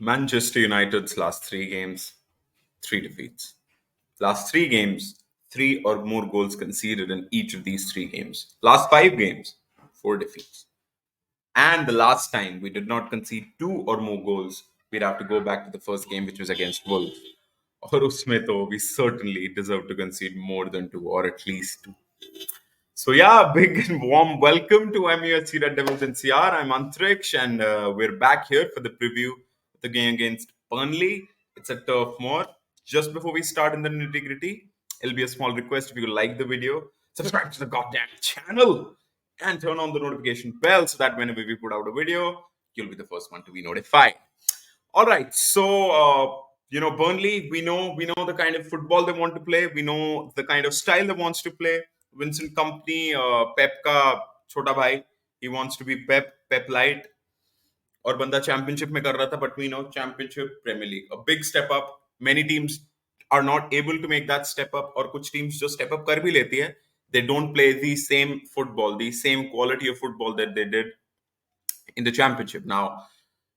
Manchester United's last 3 games, 3 defeats. Last 3 games, 3 or more goals conceded in each of these 3 games. Last 5 games, 4 defeats. And the last time we did not concede 2 or more goals, we'd have to go back to the first game, which was against Wolves. Or usme to we certainly deserve to concede more than 2, or at least 2. So yeah, big and warm welcome to MUFC Red Devils NCR. I'm Antriksh, and we're back here for the preview of the game against Burnley. It's a turf more. Just before we start in the nitty gritty, it'll be a small request: if you like the video, subscribe to the goddamn channel and turn on the notification bell so that whenever we put out a video, you'll be the first one to be notified. All right, so Burnley. We know the kind of football they want to play. We know the kind of style they wants to play. Vincent Company, Pep का छोटा भाई, he wants to be Pep light. और बंदा championship में कर रहा था, but we know championship, Premier League, a big step up. Many teams are not able to make that step up, और कुछ teams जो step up कर भी लेती है, they don't play the same football, the same quality of football that they did in the championship. Now,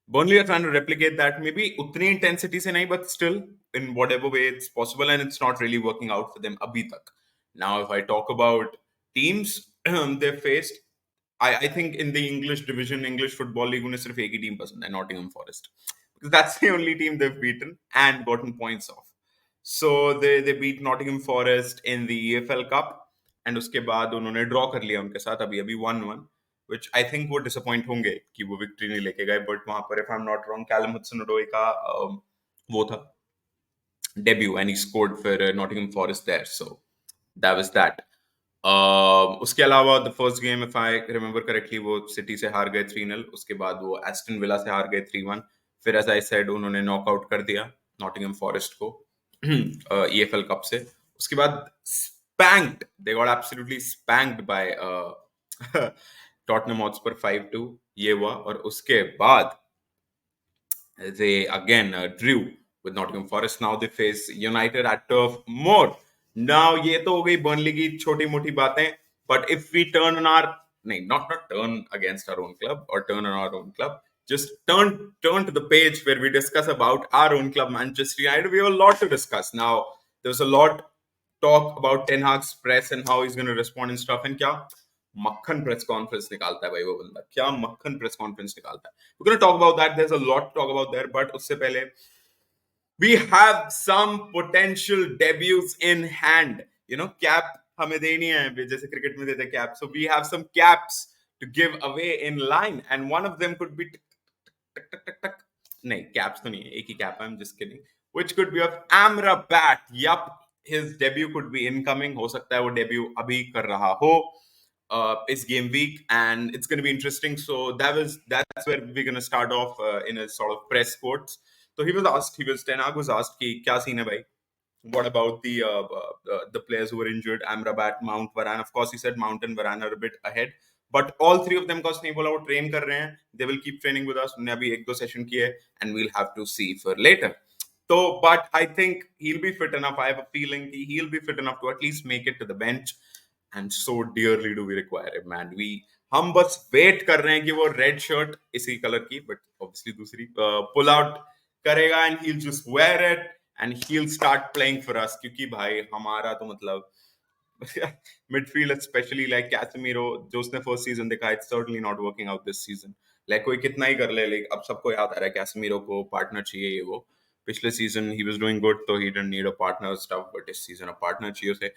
Burnley are trying to replicate that, maybe utni intensity se nahi, but still in whatever way it's possible, and it's not really working out for them abhi tak. Now, if I talk about teams they've faced, I think in the English division, English Football League, unhe sirf ek hi team pasand hai, Nottingham Forest. Because that's the only team they've beaten and gotten points off. So they beat Nottingham Forest in the EFL Cup, and उसके बाद उन्होंने draw कर लिया उनके साथ अभी 1-1, which I think वो disappoint होंगे कि वो विक्ट्री नहीं लेके गए, बट वहां पर if I'm not wrong Callum Hudson-Odoi का वो था debut and he scored for Nottingham Forest there, so that was that. उसके अलावा the first game, if I remember correctly, वो सिटी से हार गए 3-0. उसके बाद वो एस्टन विला से हार गए 3-1. फिर एज आई सेड उन्होंने नॉकआउट कर दिया नॉटिंघम फॉरेस्ट को EFL कप से. उसके बाद spanked, they got absolutely spanked by Tottenham Hotspur 5-2. ये हुआ, और उसके बाद they again drew with Nottingham Forest. Now they face United at Turf Moor. Now ये तो हो गई Burnley की छोटी मोटी बातें, but if we turn on our not turn against our own club or turn on our own club, just turn to the page where we discuss about our own club, Manchester United. We have a lot to discuss. Now there's a lot talk about Ten Hag's press and how he's going to respond and stuff, and क्या मक्खन press conference निकालता है भाई वो बंदा, क्या मक्खन press conference निकालता है. We're going to talk about that. There's a lot to talk about there, but उससे पहले we have some potential debuts in hand. Cap हमें देनी है जैसे क्रिकेट में देते cap. So we have some caps to give away in line, and one of them could be नहीं, caps तो नहीं है, एक ही cap है, I'm just kidding. Which could be of Amrabat. Yup, his debut could be incoming. हो सकता है वो debut अभी कर रहा हो. It's game week and it's going to be interesting. So that's where we're going to start off in a sort of press quotes. So Ten Hag was asked कि क्या scene है भाई? What about the players who were injured? Amrabat, Mount, Varane. Of course, he said Mount and Varane are a bit ahead. But all three of them का उसने बोला वो train कर रहे हैं. They will keep training with us. उन्होंने अभी 1-2 session किए, and we'll have to see for later. So, but I think he'll be fit enough. I have a feeling he'll be fit enough to at least make it to the bench. And so dearly do we require it, man. हम बस wait कर रहे हैं कि वो red shirt इसी colour की, but obviously दूसरी पुल आउट करेगा, and he'll just wear it and he'll start playing for us. क्योंकि भाई हमारा तो मतलब midfield especially like Casemiro, जो उसने फर्स्ट सीजन देखा, it's certainly not working out this season. Like कोई कितना ही कर ले, अब सबको याद आ रहा है Casemiro को पार्टनर चाहिए. ये वो पिछले season he was doing good, तो he didn't need a partner stuff, but इस सीजन a partner चाहिए उसे.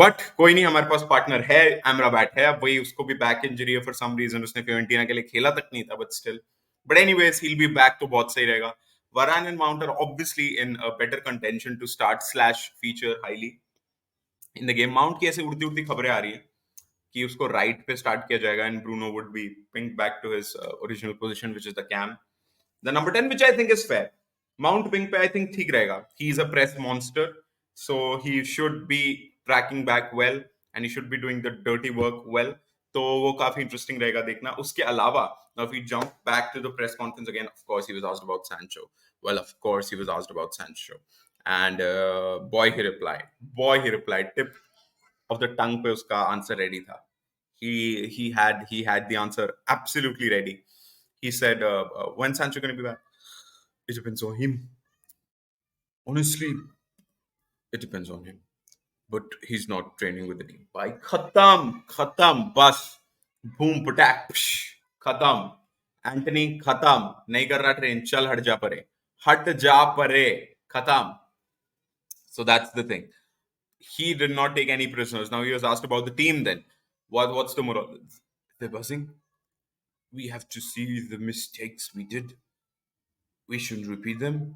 बट कोई नहीं, हमारे पास पार्टनर है, एमराबैट है. अब वही उसको भी बैक इंजरी है फॉर सम रीजन, उसने फियोरेंटीना के लिए खेला तक नहीं था, but still. But anyways he'll be back, तो बहुत सही रहेगा. Varane and Mount are obviously in a better contention to start / feature highly in the game. Mount की ऐसे उड़ती उड़ती खबरें आ रही है कि उसको राइट पे स्टार्ट किया जाएगा, and Bruno would be pinned back to his original position, which is the cam. The number 10, which I think is fair. Mount wing पे I think ठीक रहेगा. He's a press monster, so he should be tracking back well, and he should be doing the dirty work well. तो वो काफी interesting रहेगा देखना. उसके अलावा, now if we jump back to the press conference again, of course he was asked about Sancho. Well, of course he was asked about Sancho, and boy he replied. Tip of the tongue पे उसका answer ready था. He had the answer absolutely ready. He said, when Sancho going to be back? It depends on him. Honestly, it depends on him. But he's not training with the team. Bhai, khatam, bas, boom, patak, psh, khatam. Anthony, khatam. नहीं कर रहा train, चल हट जा परे, khatam. So that's the thing. He did not take any prisoners. Now he was asked about the team. Then, what's the moral? They're buzzing. We have to see the mistakes we did. We shouldn't repeat them,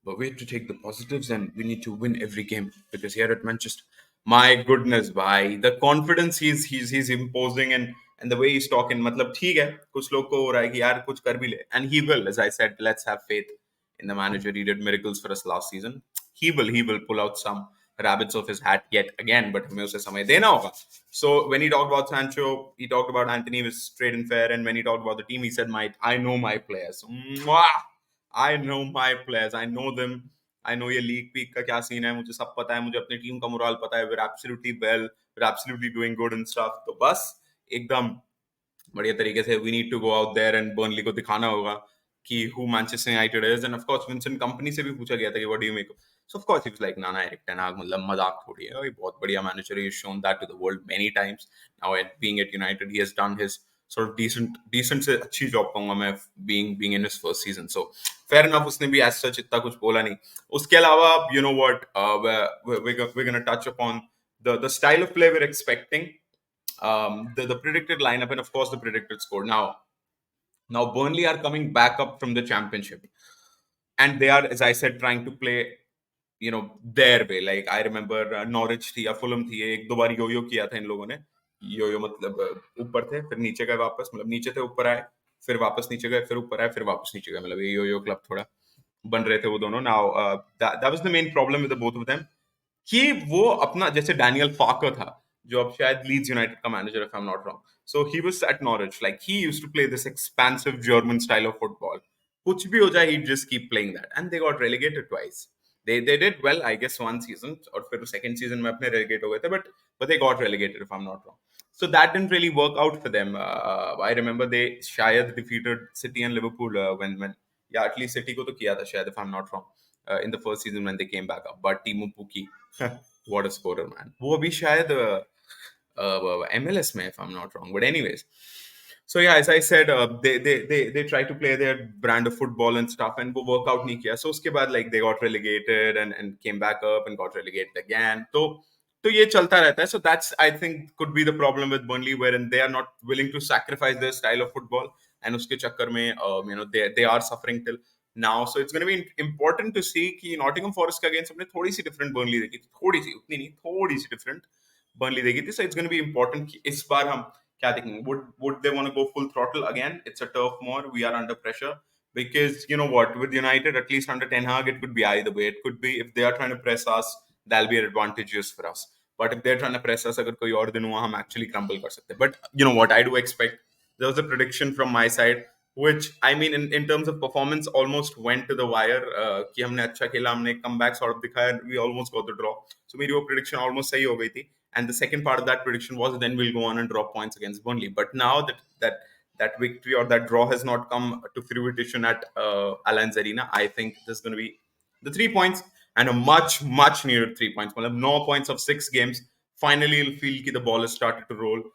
but we have to take the positives and we need to win every game because here at Manchester, my goodness, bhai, the confidence he's imposing and the way he's talking, मतलब ठीक है कुछ लोग को हो रहा है कि यार कुछ कर भी ले and he will, as I said, let's have faith in the manager. He did miracles for us last season. He will pull out some rabbits of his hat yet again, but हमें उसे समय देना होगा. So when he talked about Sancho, he talked about Anthony was straight and fair, and when he talked about the team, he said, I know my players. Mwah! I know my players. I know them. I know ये league peak का क्या scene है मुझे सब पता है मुझे अपनी टीम का मोराल पता है we're absolutely well we're absolutely doing good and stuff तो बस एकदम बढ़िया तरीके से we need to go out there and Burnley को दिखाना होगा कि who Manchester United is and of course Vincent Kompany से भी पूछा गया था कि what do you make of so of course he was like ना Erik ten Hag मतलब मजाक थोड़ी है ये बहुत बढ़िया manager है he's shown that to the world many times now at being at United he has done his sort of decent से अच्छी जॉब कहूंगा मैं being in his first season so fair enough उसने भी as such इतना कुछ बोला नहीं उसके अलावा you know what we're going to touch upon the style of play we're expecting the predicted lineup and of course the predicted score. Now Burnley are coming back up from the championship, and they are, as I said, trying to play, their way. Like I remember Norwich थी या Fulham थी एक दो बार यो किया था इन लोगों ने यो मतलब ऊपर थे फिर नीचे गए वापस मतलब नीचे थे ऊपर आए फिर वापस नीचे गए फिर ऊपर आए फिर वापस नीचे गए मतलब ये यो क्लब थोड़ा बन रहे थे वो दोनों. Now that was the main problem with the both of them कि वो अपना जैसे डैनियल फाकर था जो अब शायद लीड्स यूनाइटेड का manager if I am not wrong so he was at Norwich like he used to play this expensive German style of football कुछ भी हो जाए he just keep playing that and they got relegated twice they did well I guess one season और फिर second season में अपने relegate हो गए थे but they got relegated if I'm not wrong so that didn't really work out for them I remember they शायद defeated City and Liverpool when या at least City को तो किया था शायद if I'm not wrong in the first season when they came back up but Timo Pukki what a scorer man वो अभी शायद MLS में if I'm not wrong but anyways so yeah as I said they try to play their brand of football and stuff and वो work out नहीं किया so उसके बाद like they got relegated and came back up and got relegated again तो ये चलता रहता है so that's I think could be the problem with Burnley wherein they are not willing to sacrifice their style of football and उसके चक्कर में they are suffering till now so it's going to be important to see कि Nottingham Forest के against हमने थोड़ी सी different Burnley देखी थी थोड़ी सी उतनी नहीं थोड़ी सी different Burnley देखी थी so it's going to be important कि इस बार हम क्या देखेंगे would they want to go full throttle again it's a turf more we are under pressure because you know what with United at least under Ten Hag it could be either way it could be if they are trying to press us that'll be advantageous for us but if they're trying to press us अगर कोई और दिन हुआ हम actually crumble कर सकते हैं but you know what I do expect there was a prediction from my side which I mean in terms of performance almost went to the wire कि हमने अच्छा खेला हमने comeback sort of दिखाया we almost got the draw so मेरी वो prediction almost सही हो गई थी and the second part of that prediction was then we'll go on and drop points against Burnley but now that victory or that draw has not come to fruition at Allianz Arena I think there's going to be the 3 points and a much needed 3 points मतलब 9 points of 6 games finally you'll feel that the ball has started to roll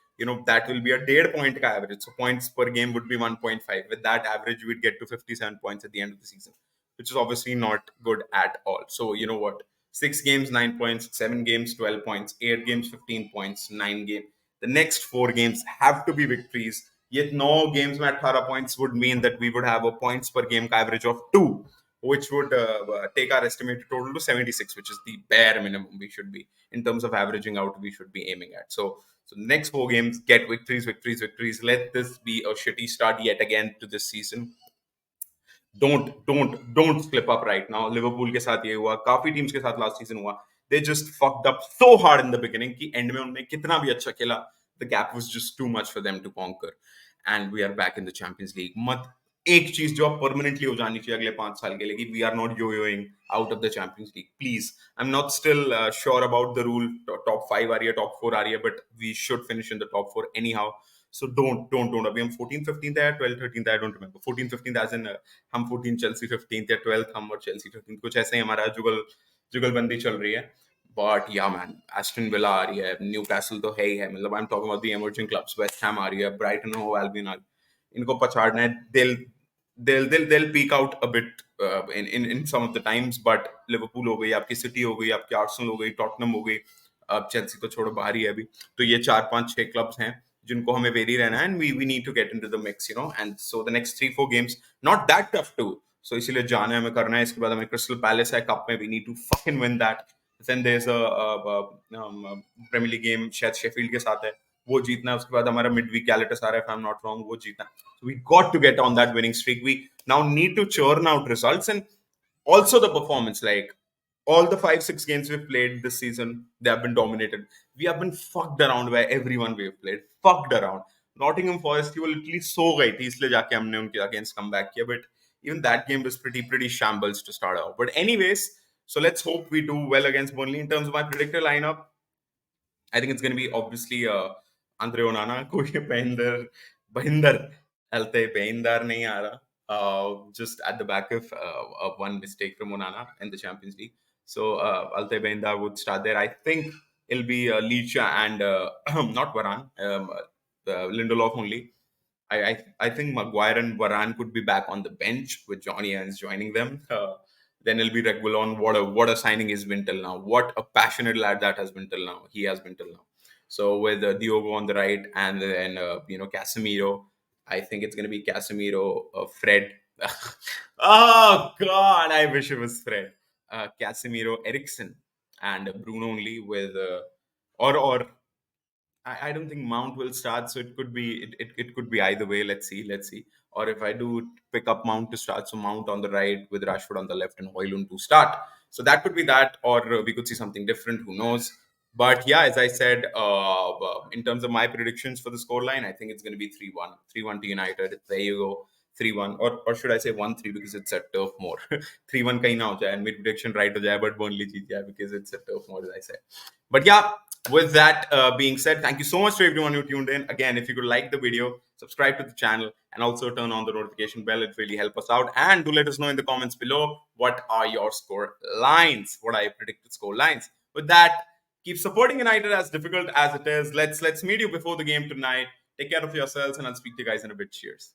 that will be a 1.5 point average so points per game would be 1.5 with that average we'd get to 57 points at the end of the season which is obviously not good at all so you know what 6 games 9 points 7 games 12 points 8 games 15 points 9 games the next 4 games have to be victories yet no games with 18 points would mean that we would have a points per game average of 2 which would take our estimated total to 76 which is the bare minimum we should be in terms of averaging out we should be aiming at so the next 4 games get victories let this be a shitty start yet again to this season don't slip up right now Liverpool के साथ ये हुआ काफी teams के साथ last season हुआ they just fucked up so hard in the beginning कि and में उन्होंने कितना भी अच्छा खेला the gap was just too much for them to conquer and we are back in the Champions League मत एक चीज जो परमानेंटली हो जानी चाहिए अगले 5 साल के लिए कि we are not yoyoing out of the Champions League please I am not still sure about the rule top 5 आ रही है टॉप 4 आ रही है but we should finish in the top 4 anyhow So don't. अभी हम 14th 15th है 12th 13th I don't remember 14th 15th as in हम 14 चेल्सी 15th या 12th हम और चेल्सी 15th कुछ ऐसे ही हमारा जुगलबंदी चल रही है. बट या मैन एस्टन विला आ रही है, न्यू कैसल तो है ही है, मतलब I am talking about the emerging clubs. West Ham आ रही है, ब्राइटन हो एल्बियन आ रही है. इनको पछाड़ना है. They'll peak out a bit in some of the times, but Liverpool हो गई आपकी, सिटी हो गई आपकी, आर्सेनल हो गई, टॉटनम हो गई, अब चेल्सी तो छोड़ो बाहर ही है अभी. तो ये 4 5 6 क्लब्स हैं जिनको हमें वेरी रहना है, and we need to get into the mix, you know. And so the next 3 4 games not that tough too. So इसीलिए जाना है, हमें करना है. इसके बाद हमें क्रिस्टल पैलेस है कप में, we need to fucking win that. Then there is a Premier League game शायद शेफील्ड के साथ है, वो जीतना है. उसके बाद हमारा मिड वीक गैलेटस आ रहा है, if I'm not wrong, वो जीतना है. So we got to get on that winning streak. We now need to churn out results, and also the performance. Like all the 5 6 games we've played this season, they have been dominated. We have been fucked around by everyone we've played. Fucked around. Nottingham Forest की वो literally सो गई थी, इसलिए जाके हमने उनके against come back किया. But even that game was pretty shambles to start out. But anyways, so let's hope we do well against Burnley. In terms of my predictor lineup, I think it's going to be obviously Andre Onana, कोई Bahinder, Alte Bahinder नहीं आ रहा. Just at the back of one mistake from Onana in the Champions League. So Alte Bahinder would start there. I think it'll be Licha and not Varane, Lindelof only. I think Maguire and Varane could be back on the bench with Johnny Evans joining them. Then it'll be Reguilon. What a signing he's been till now. What a passionate lad that has been till now. He has been till now. So with Diogo on the right, and then Casemiro, I think it's gonna be Casemiro, Fred. Oh God, I wish it was Fred. Casemiro, Ericsson, and Bruno only with or I don't think Mount will start, so it could be it could be either way. Let's see. Or if I do pick up Mount to start, so Mount on the right with Rashford on the left and Hoylund to start. So that could be that, or we could see something different. Who knows? But yeah, as I said, in terms of my predictions for the scoreline, I think it's going to be 3-1, 3-1 to United. There you go, 3-1, or should I say 1-3 because it's at turf more. 3-1 kahin na ho jaye, and mid prediction right ho jaye, but Burnley jeet jaye because it's at turf more, as I said. But yeah, with that being said, thank you so much to everyone who tuned in. Again, if you could like the video, subscribe to the channel, and also turn on the notification bell. It really helps us out. And do let us know in the comments below what are your score lines, what are your predicted score lines. With that, keep supporting United as difficult as it is. Let's meet you before the game tonight. Take care of yourselves, and I'll speak to you guys in a bit. Cheers.